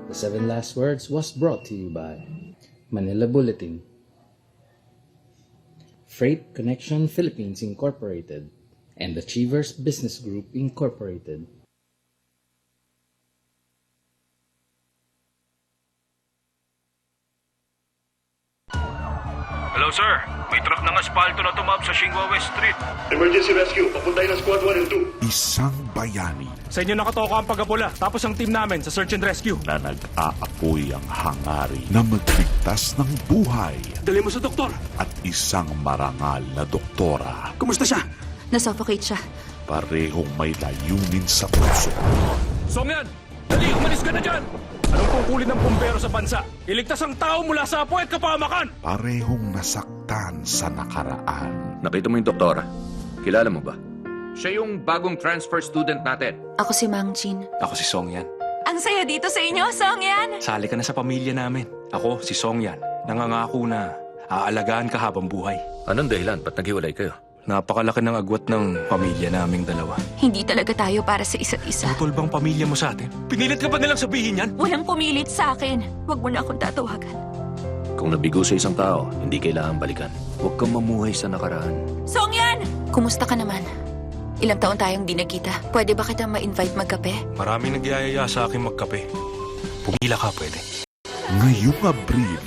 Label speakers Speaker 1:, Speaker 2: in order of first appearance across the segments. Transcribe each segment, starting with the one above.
Speaker 1: The Seven Last Words was brought to you by Manila Bulletin, Freight Connection Philippines Incorporated, and Achievers Business Group Incorporated.
Speaker 2: Hello sir, may truck ng aspalto na tumab sa Xinghua West Street.
Speaker 3: Emergency rescue, papuntay ng squad 1 and 2.
Speaker 4: Isang bayani
Speaker 2: Sa inyo nakatoka ang pagkapula, tapos ang team namin sa search and rescue.
Speaker 4: na nag-aapoy ang hangarin na magligtas ng buhay
Speaker 2: Dali mo sa doktor.
Speaker 4: at isang marangal na doktora.
Speaker 2: Kumusta siya?
Speaker 5: Nasuffocate siya.
Speaker 4: Parehong may layunin sa puso.
Speaker 2: Songyan, dali, umalis ka na dyan! Anong tungkulin ng bumbero sa bansa? Iligtas ang tao mula sa apoy at kapahamakan!
Speaker 4: Parehong nasaktan sa nakaraan.
Speaker 6: Nakita mo yung doktora? Kilala mo ba? Siya yung bagong transfer student natin.
Speaker 5: Ako si Mang Chin.
Speaker 6: Ako si Song Yan.
Speaker 5: Ang saya dito sa inyo, Songyan.
Speaker 2: Sali ka na sa pamilya namin. Ako, si Songyan. Nangangako na aalagaan ka habang buhay.
Speaker 6: Anong dahilan? Ba't naghiwalay kayo?
Speaker 2: Napakalaki ng agwat ng pamilya naming dalawa.
Speaker 5: Hindi talaga tayo para sa isa't isa.
Speaker 2: Tutol bang pamilya mo sa atin? Pinilit ka ba nilang sabihin yan?
Speaker 5: Walang pumilit sa akin. Huwag mo na akong tatawagan.
Speaker 6: Kung nabigo sa isang tao, hindi kailangan balikan. Huwag kang mamuhay sa nakaraan.
Speaker 5: Songyan! Kumusta ka naman? Ilang taon tayong di nagkita. Pwede ba kitang ma-invite magkape?
Speaker 2: Maraming nagyayaya sa akin magkape. Pumila ka, pwede.
Speaker 4: Ngayong Abril,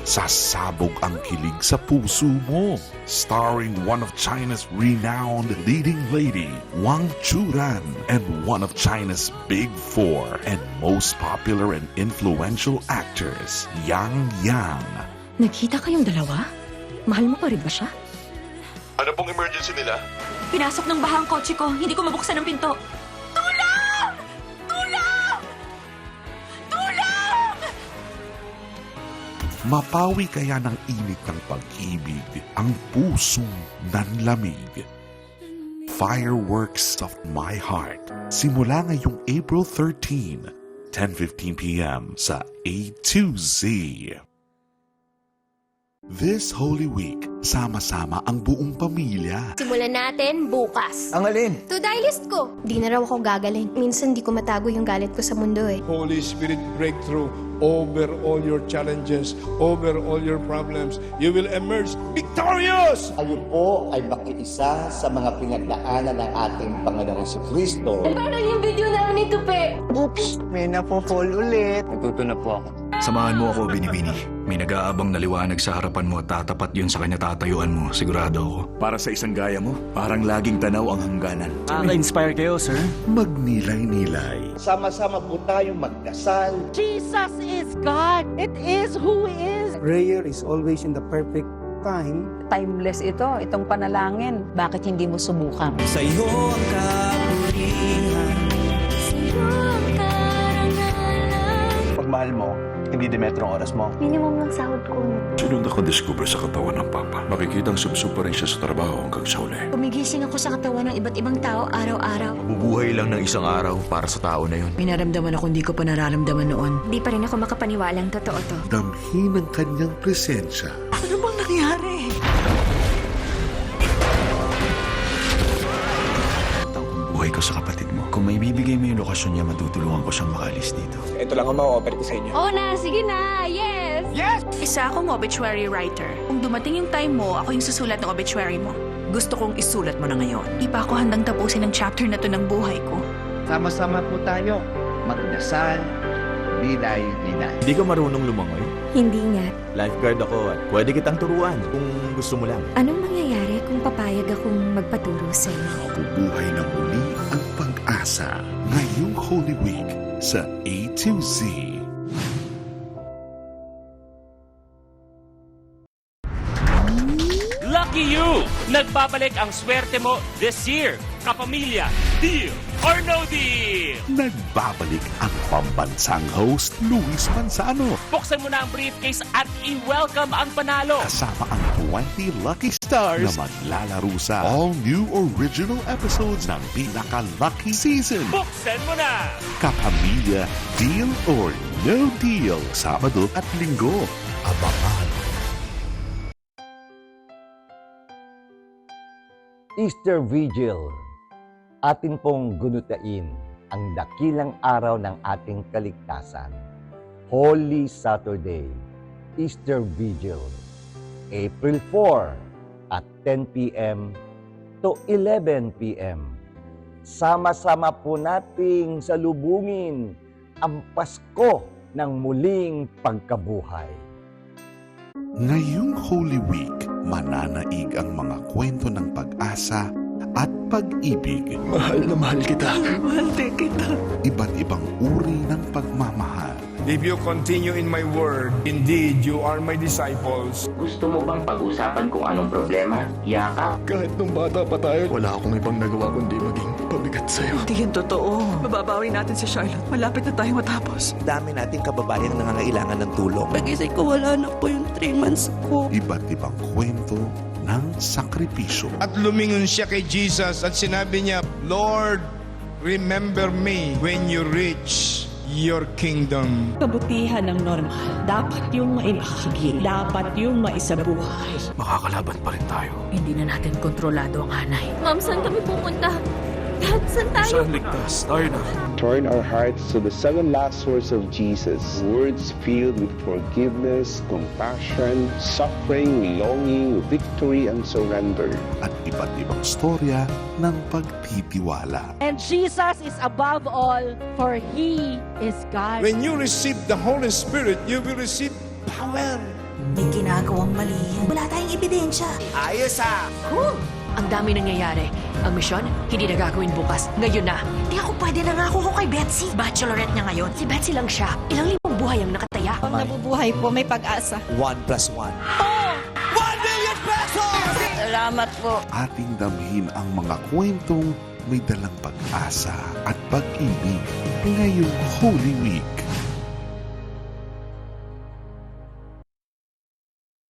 Speaker 4: sasabog ang kilig sa puso mo. Starring one of China's renowned leading lady, Wang Churan, and one of China's big four and most popular and influential actors, Yang Yang.
Speaker 7: Nagkita kayong dalawa? Mahal mo pa rin ba siya?
Speaker 3: Ano pong emergency nila?
Speaker 5: Pinasok ng baha ang kotse ko. Hindi ko mabuksan ang pinto. Tulong! Tulong! Tulong!
Speaker 4: Mapawi kaya ng init ng pag-ibig ang pusong nanlamig. Fireworks of My Heart. Simula ngayong April 13, 10:15 p.m. sa A2Z. This Holy Week, sama-sama ang buong pamilya.
Speaker 8: Simulan natin bukas.
Speaker 9: Ang alin?
Speaker 8: To-die list ko. Di na raw ako gagaling. Minsan di ko matago yung galit ko sa mundo eh.
Speaker 10: Holy Spirit breakthrough over all your challenges, over all your problems. You will emerge victorious!
Speaker 9: Kayo po ay makiisa sa mga pinagdaanan ng ating Panginoong Kristo.
Speaker 8: Paano yung video namin ito, Pe?
Speaker 9: Oops! May napo-fall ulit. Natuto na po ako.
Speaker 2: Samahan mo ako, Binibini. May nag-aabang na liwanag sa harapan mo at tatapat yun sa kanya tatayuan mo. Sigurado ako.
Speaker 4: Para sa isang gaya mo, parang laging tanaw ang hangganan.
Speaker 2: Nakaka-inspire kayo, sir.
Speaker 4: Magnilay-nilay.
Speaker 9: Sama-sama po tayong magdasal.
Speaker 7: Jesus is God. It is who He is.
Speaker 10: Prayer is always in the perfect time.
Speaker 7: Timeless ito, itong panalangin. Bakit hindi mo subukan?
Speaker 9: Sa iyo ang kapurihan. Pag mahal mo, hindi Demetro ang oras mo.
Speaker 8: Minimum ng sahod ko.
Speaker 4: Sunod ako diskubre sa katawan ng Papa. Makikitang subsub pa rin siya sa trabaho hanggang sa uli.
Speaker 8: Gumigising ako sa katawan ng iba't ibang tao araw-araw.
Speaker 6: Mabubuhay lang ng isang araw para sa tao na yun.
Speaker 7: May naramdaman ako hindi ko pa nararamdaman noon.
Speaker 8: Di pa rin ako makapaniwalang totoo to.
Speaker 4: Damhin ang kanyang presensya.
Speaker 7: Ano bang nangyari?
Speaker 2: Buhay ko sa kapatid mo. Kung may bibigay mo yung lokasyon niya, matutulungan ko siyang makalis dito.
Speaker 10: Ito lang ang ma-offer ko sa inyo.
Speaker 8: Oo na, sige na, yes!
Speaker 5: Isa akong obituary writer. Kung dumating yung time mo, ako yung susulat ng obituary mo.
Speaker 7: Gusto kong isulat mo na ngayon.
Speaker 5: Di pa ako handang tapusin ang chapter na to ng buhay ko.
Speaker 9: Sama-sama po tayo. Magdasal. Nilay-nilay.
Speaker 6: Hindi ka marunong lumangoy?
Speaker 8: Hindi nga.
Speaker 6: Lifeguard ako at pwede kitang turuan kung gusto mo lang.
Speaker 8: Anong mangyayari kung papayag akong magpaturo sa iyo?
Speaker 4: Mabubuhay ng muli ang pag-asa ngayong Holy Week sa A2Z.
Speaker 11: Lucky you! Nagbabalik ang swerte mo this year. Kapamilya, deal or no deal?
Speaker 4: Nagbabalik ang pambansang host, Luis Manzano.
Speaker 11: Buksan mo na ang briefcase at i-welcome ang panalo.
Speaker 4: Kasama ang 20 lucky stars na maglalaro sa all-new original episodes ng Pinaka-Lucky Season.
Speaker 11: Buksan mo na!
Speaker 4: Kapamilya, Deal or No Deal, Sabado at Linggo. Abangan.
Speaker 9: Easter Vigil. Atin pong gunutain ang dakilang araw ng ating kaligtasan. Holy Saturday, Easter Vigil, April 4 at 10 p.m. to 11 p.m. Sama-sama po nating salubungin ang Pasko ng muling pagkabuhay.
Speaker 4: Ngayong Holy Week, mananaig ang mga kwento ng pag-asa at pag-ibig.
Speaker 2: Mahal na mahal kita.
Speaker 7: Mahal din kita.
Speaker 4: Iba't ibang uri ng pagmamahal.
Speaker 10: If you continue in my word, indeed, you are my disciples.
Speaker 11: Gusto mo bang pag-usapan kung anong problema? Yakap.
Speaker 2: Kahit nung bata pa tayo, wala akong ibang nagawa kundi maging pabigat sa'yo.
Speaker 7: Hindi yan totoo. Mababawi natin si Charlotte. Malapit na tayong matapos.
Speaker 9: Dami nating kababayan na nangangailangan ng tulong.
Speaker 7: Pag-isip ko, wala na po yung 3 months ko.
Speaker 4: Iba't ibang kwento ng sakripisyo.
Speaker 10: At lumingon siya kay Jesus at sinabi niya, Lord, remember me when you reach your kingdom.
Speaker 7: Kabutihan ng normal. Dapat yung maibahagi. Dapat yung maisabuhay.
Speaker 6: Makakalaban pa rin tayo.
Speaker 5: Hindi na natin kontrolado ang hanay.
Speaker 8: Ma'am, saan kami pupunta? Dad, saan tayo?
Speaker 6: Saan ligtas? Tayo na.
Speaker 12: Turn our hearts to the 7 last words of Jesus. Words filled with forgiveness, compassion, suffering, longing, victory, and surrender.
Speaker 4: At iba't ibang storya ng pagtitiwala.
Speaker 5: And Jesus is above all, for He is God.
Speaker 10: When you receive the Holy Spirit, you will receive power.
Speaker 5: May ginagawang mali yan. Wala tayong ebidensya.
Speaker 10: Ayos ah!
Speaker 5: Ang dami nangyayari. Ang misyon, hindi na gagawin bukas. Ngayon na. Hindi ako pwede nangako ko kay Betsy. Bachelorette niya ngayon. Si Betsy lang siya. Ilang limang buhay ang nakataya.
Speaker 7: Pag nabubuhay po, may pag-asa.
Speaker 9: 1+1.
Speaker 7: Salamat po.
Speaker 4: Ating damhin ang mga kwentong may dalang pag-asa at pag-ibig ngayong Holy Week.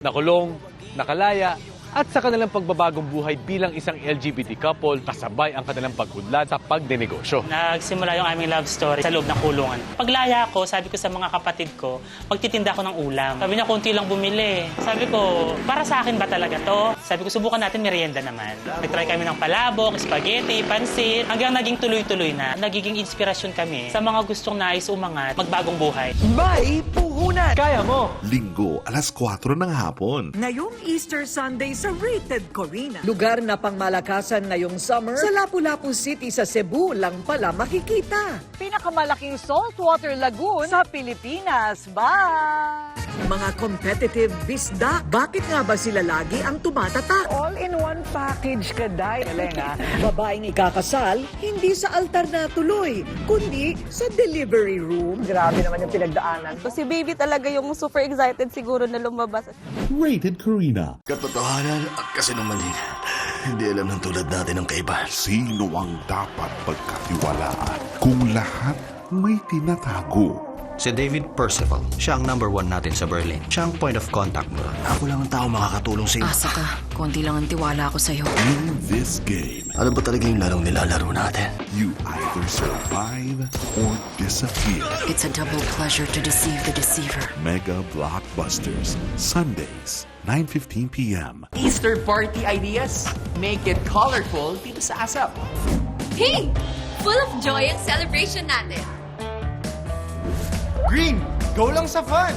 Speaker 2: Nakulong, nakalaya, at sa kanilang pagbabagong buhay bilang isang LGBT couple, kasabay ang kanilang pag-unlad sa pagdenegosyo.
Speaker 11: Nagsimula yung aming love story sa loob ng kulungan. Paglaya ko, sabi ko sa mga kapatid ko, magtitinda ako ng ulam. Sabi niya, konti lang bumili. Sabi ko, para sa akin ba talaga to? Sabi ko, subukan natin merienda naman. Nag-try kami ng palabok, spaghetti, pansit, hanggang naging tuloy-tuloy na. Nagiging inspirasyon kami sa mga gustong nais umangat, magbagong buhay.
Speaker 7: May puhunan!
Speaker 2: Kaya mo!
Speaker 4: Linggo, alas 4 ng hapon.
Speaker 7: Ngayong Easter Sunday sa Rated Corina. Lugar na pangmalakasan ngayong summer, sa Lapu-Lapu City sa Cebu lang pala makikita. Pinakamalaking saltwater lagoon sa Pilipinas. Bye! Mga competitive bisda, bakit nga ba sila lagi ang tumatatak? All-in-one package ka, Day. Elena. Babaeng ikakasal, hindi sa altar na tuloy, kundi sa delivery room. Grabe naman yung pinagdaanan.
Speaker 5: Si baby talaga yung super excited siguro na lumabas.
Speaker 4: Rated Corina.
Speaker 6: Katotohanan at kasinungalingan. Hindi alam ng tulad natin ang kaiba.
Speaker 4: Sino ang dapat pagkatiwalaan kung lahat may tinatago?
Speaker 13: Si David Percival. Siya ang number 1 natin sa Berlin. Siya ang point of contact mo.
Speaker 6: Ako lang ang tao makakatulong sa iyo.
Speaker 5: Asa ka. Konti lang ang tiwala ko sa'yo.
Speaker 4: In this game,
Speaker 6: Ano ba talaga yung larong nilalaro natin?
Speaker 4: you either survive or disappear.
Speaker 5: It's a double pleasure to deceive the deceiver.
Speaker 4: Mega Blockbusters. Sundays, 9:15 p.m.
Speaker 14: Easter party ideas? Make it colorful dito sa ASAP.
Speaker 8: Hey! Full of joy ang celebration natin.
Speaker 14: Green, go lang sa fun!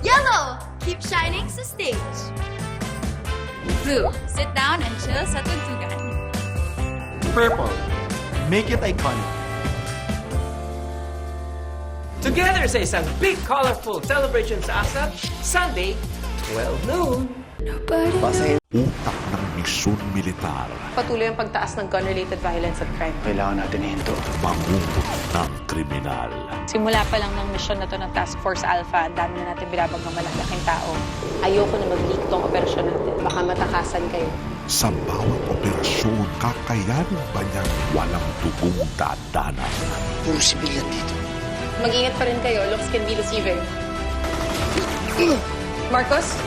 Speaker 8: Yellow! Keep shining sa stage. Blue, sit down and chill sa tugtugan.
Speaker 14: Purple, make it iconic. Together sa isang big colorful celebration sa ASAP, Sunday, 12 noon.
Speaker 4: Utak ng misyon militar.
Speaker 5: Patuloy ang pagtaas ng gun-related violence at crime.
Speaker 6: Kailangan natin hinto.
Speaker 4: Mangutot ng kriminal.
Speaker 5: Simula pa lang ng mission na to ng Task Force Alpha, ang dami na natin binabag ng malalaking tao. Ayoko na mag-leak tong operasyon natin. Baka matakasan kayo.
Speaker 4: Sa bawat operasyon, kakayanin ba niyang walang dugong dadanan?
Speaker 6: Puro sibilyan dito.
Speaker 5: Mag-ingat pa rin kayo. Looks can be deceiving. Marcos?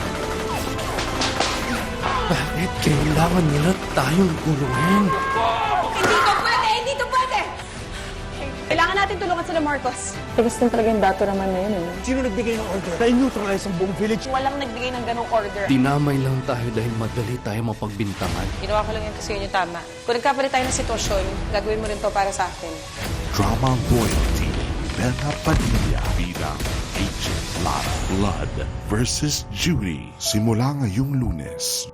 Speaker 6: Bakit kailangan nila tayong kulungin?
Speaker 5: Hindi to pwede! Hindi to pwede! Kailangan natin tulungan sila, Marcos. Tapos na talaga yung dato naman na yun, eh.
Speaker 14: Sino nagbigay ng order? Na-neutralize ang buong village.
Speaker 5: Walang nagbigay ng ganong order.
Speaker 6: Dinamay lang tayo dahil madali tayo mapagbintangan.
Speaker 5: Ginawa ko lang yun kasi yun yung tama. Kung nagkapalit tayo ng sitwasyon, gagawin mo rin to para sa akin.
Speaker 4: Drama Loyalty. Bella Padilla bilang Agent Lara. Blood versus Judy. Simula ngayong Lunes.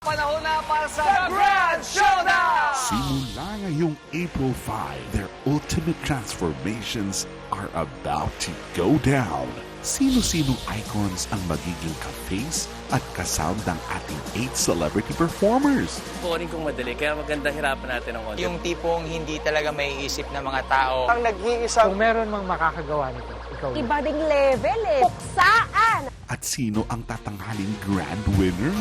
Speaker 14: Panahon na para sa Grand Showdown!
Speaker 4: Simula ngayong April 5, their ultimate transformations are about to go down. Sino-sinong icons ang magiging ka-face at ka-sound ng ating 8 celebrity performers?
Speaker 11: Boring kung madali, kaya maganda hirapan natin ang
Speaker 14: Yung tipong hindi talaga may isip ng mga tao. Ang nag-iisang... Kung meron mang makakagawa nito, ikaw yun.
Speaker 5: Iba ding level, eh. Puksaan!
Speaker 4: At sino ang tatanghaling grand winner?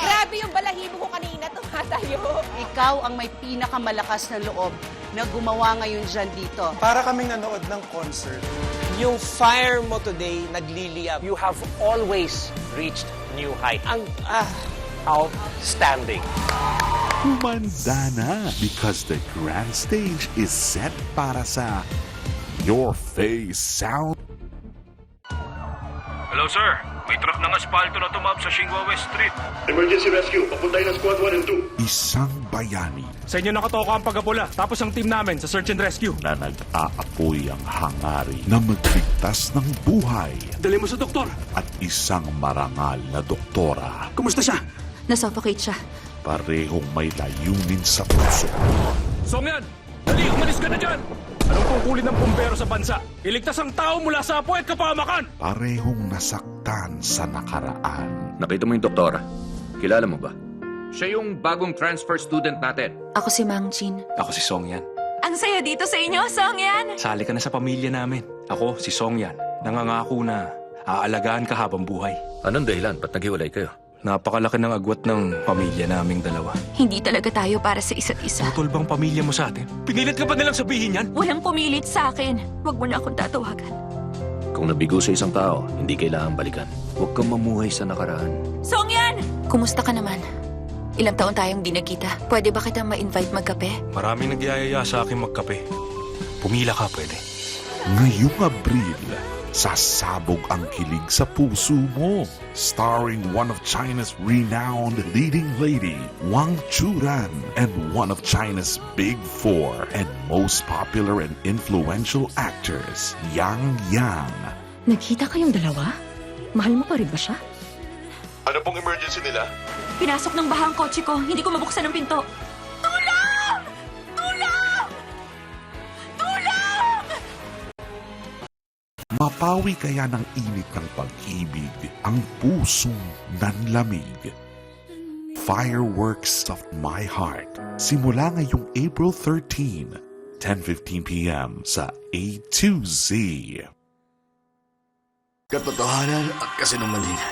Speaker 5: Grabe yung balahibo ko kanina, tumatayo.
Speaker 7: Ikaw ang may pinakamalakas na loob na gumawa ngayon dyan dito.
Speaker 14: Para kaming nanood ng concert. Yung fire mo today, nagliliyab.
Speaker 11: You have always reached new heights.
Speaker 15: outstanding.
Speaker 4: Humanda na because the grand stage is set para sa Your Face Sound.
Speaker 16: Hello sir, may truck ng asfalto na tumab sa Xinghua West Street.
Speaker 3: Emergency rescue, papuntay ng squad 1 and 2.
Speaker 4: Isang bayani
Speaker 16: Sa inyo nakatoka ang pagapula, tapos ang team namin sa search and rescue.
Speaker 4: na nag-aapoy ang hangarin na magligtas ng buhay
Speaker 16: Dali mo sa doktor.
Speaker 4: at isang marangal na doktora.
Speaker 16: Kumusta siya?
Speaker 5: Nasuffocate siya.
Speaker 4: Parehong may layunin sa puso.
Speaker 16: Songyan, dali, umalis ka na dyan! Anong kukulin ng pumbero sa bansa? Iligtas ang tao mula sa apoy at kapahamakan!
Speaker 4: Parehong nasaktan sa nakaraan.
Speaker 6: Nakita mo yung doktora? Kilala mo ba?
Speaker 17: Siya yung bagong transfer student natin.
Speaker 5: Ako si Mang Chin.
Speaker 16: Ako si Songyan.
Speaker 5: Ang saya dito sa inyo, Songyan!
Speaker 16: Sali ka na sa pamilya namin. Ako si Songyan. Nangangako na aalagaan ka habang buhay.
Speaker 6: Anong dahilan? Ba't naghiwalay kayo?
Speaker 16: Napakalaki ng agwat ng pamilya naming dalawa.
Speaker 5: Hindi talaga tayo para sa isa't isa.
Speaker 16: Tutol bang pamilya mo sa atin? Pinilit ka ba nilang sabihin yan?
Speaker 5: Walang pumilit sa akin. Huwag mo na akong tatawagan.
Speaker 6: Kung nabigo sa isang tao, hindi kailangan balikan. Huwag kang mamuhay sa nakaraan.
Speaker 5: Songyan! Kumusta ka naman? Ilang taon tayong di nagkita. Pwede ba kitang ma-invite magkape?
Speaker 16: Maraming nagyayaya sa akin magkape. Pumila ka, pwede.
Speaker 4: Ngayong Abril, sasabog ang kilig sa puso mo. Starring one of China's renowned leading lady, Wang Churan, and one of China's big four and most popular and influential actors, Yang Yang.
Speaker 5: Nagkita kayong dalawa? Mahal mo pa rin ba siya?
Speaker 3: Ano pong emergency nila?
Speaker 5: Pinasok ng baha ang kotse ko. Hindi ko mabuksan ang pinto. Tulong! Tulong! Tulong!
Speaker 4: Mapawi kaya ng init ng pag-ibig ang pusong nanlamig. Fireworks of My Heart. Simula ngayong April 13, 10:15 p.m. sa A2Z.
Speaker 18: Katotohanan at kasinungaling.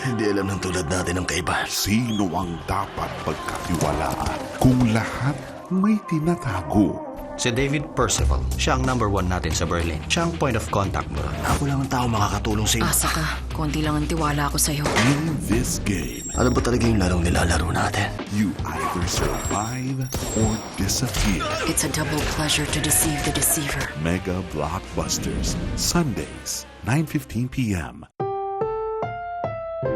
Speaker 18: Hindi alam ng tulad natin ang kaibahan.
Speaker 4: Sino ang dapat pagkatiwalaan kung lahat may tinatago?
Speaker 13: Si David Percival. Siya ang number 1 natin sa Berlin. Siya ang point of contact mo ron.
Speaker 18: Ako lang ang tao makakatulong sa iyo.
Speaker 5: Asa ka. Konti lang ang tiwala ko sa'yo.
Speaker 4: In this game,
Speaker 18: Ano ba talaga yung larong nilalaro natin?
Speaker 4: you either survive or disappear.
Speaker 5: It's a double pleasure to deceive the deceiver.
Speaker 4: Mega Blockbusters. Sundays, 9:15 p.m.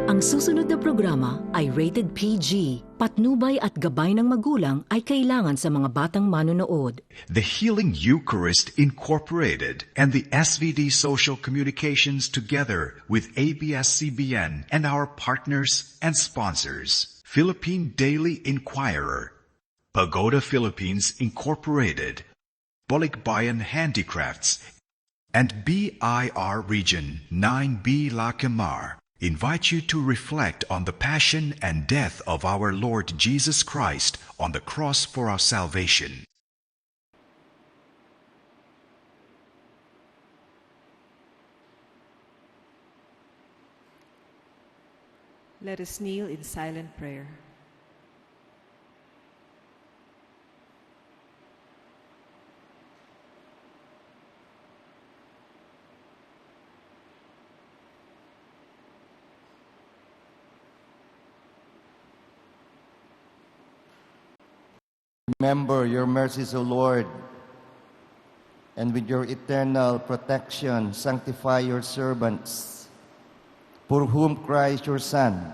Speaker 19: Ang susunod na programa ay rated PG. Patnubay at gabay ng magulang ay kailangan sa mga batang manonood.
Speaker 20: The Healing Eucharist Incorporated and the SVD Social Communications together with ABS-CBN and our partners and sponsors, Philippine Daily Inquirer, Pagoda Philippines Incorporated, Balikbayan Handicrafts, and BIR Region 9B Lakemar invite you to reflect on the passion and death of our Lord Jesus Christ on the cross for our salvation.
Speaker 21: Let us kneel in silent prayer.
Speaker 9: Remember your mercies, O Lord, and with your eternal protection, sanctify your servants, for whom Christ your Son,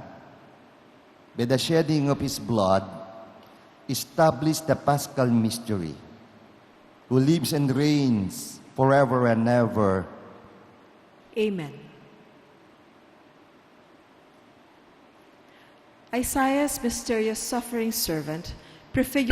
Speaker 9: by the shedding of his blood, established the Paschal mystery, who lives and reigns forever and ever.
Speaker 21: Amen. Isaiah's mysterious suffering servant prefigured